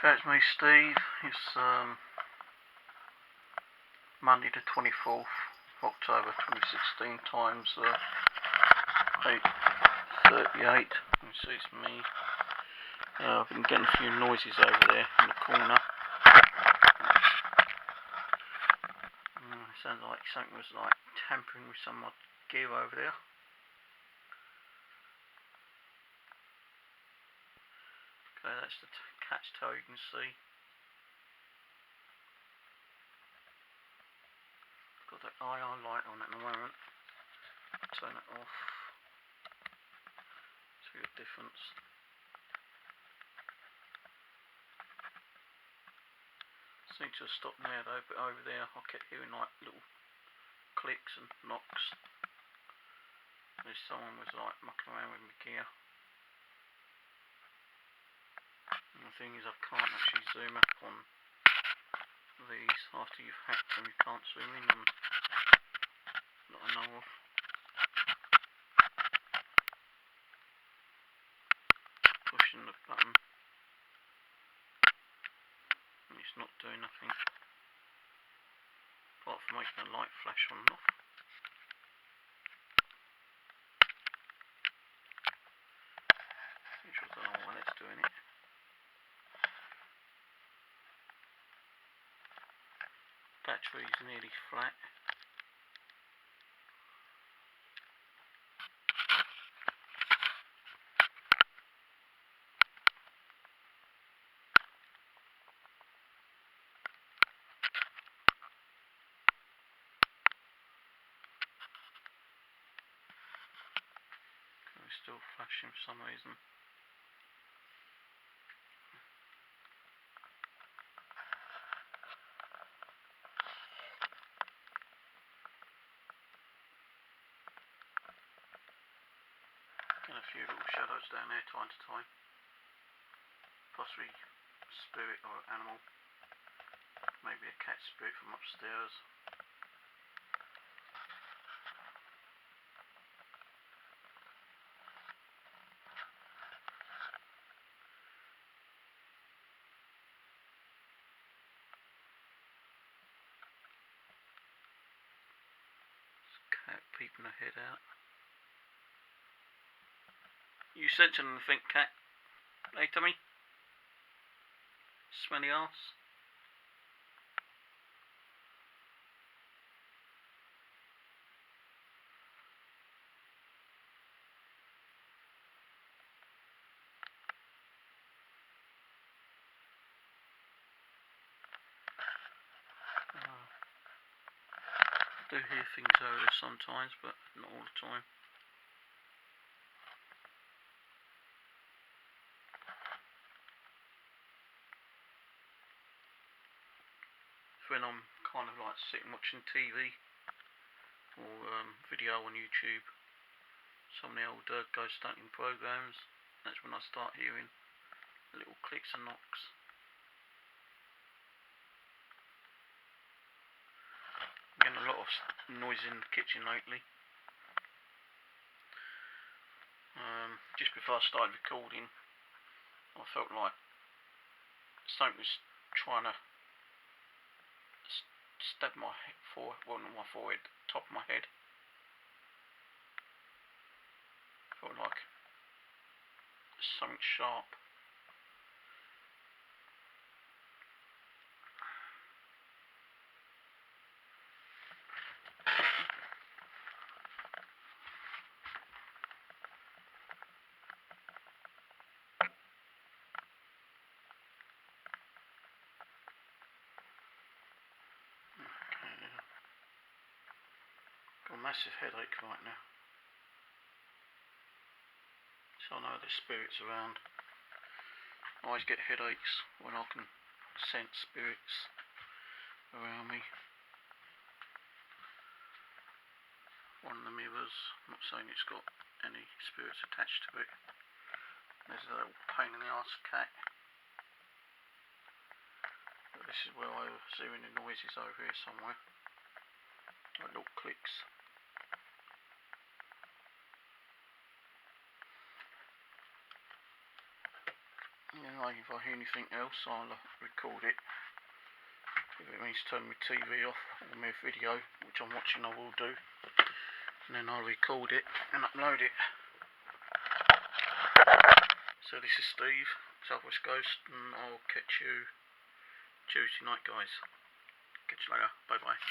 That's me, Steve. It's Monday the 24th of October 2016, times 8:38. You see it's me. I've been getting a few noises over there in the corner. It sounds like something was like tampering with some of my gear over there. Okay, that's the cat's toe you can see. Got that IR light on at the moment. Turn it off. See the difference. Seems to have stopped there though, but over there I kept hearing like little clicks and knocks. There's someone was like mucking around with my gear. And the thing is, I can't actually zoom up on these after you've hacked them. You can't zoom in on that I know of. Pushing the button and it's not doing nothing apart from making a light flash on and off. Which I don't know why that's doing it. Battery's nearly flat. It's still flashing for some reason. Getting a few little shadows down there time to time. Possibly a spirit or an animal. Maybe a cat spirit from upstairs. Cat peeping her head out. You sensing anything, cat? Hey, Tommy? Smelly arse? I do hear things over there sometimes, but not all the time. When I'm kind of like sitting watching TV or video on YouTube, some of the old ghost hunting programs, that's when I start hearing little clicks and knocks. I'm getting a lot of noise in the kitchen lately. Just before I started recording, I felt like something was trying to stab my forehead, well not my forehead, top of my head. Felt like something sharp. Got a massive headache right now. So I know there's spirits around. I always get headaches when I can sense spirits around me. One of the mirrors, I'm not saying it's got any spirits attached to it. There's a little pain in the arse cat. But this is where I was hearing the noises over here somewhere. Like little clicks. Yeah, anyway. If I hear anything else, I'll record it. If it means turn my TV off or my video, which I'm watching, I will do. And then I'll record it and upload it. So this is Steve, Southwest Ghost, and I'll catch you Tuesday night, guys. Catch you later. Bye bye.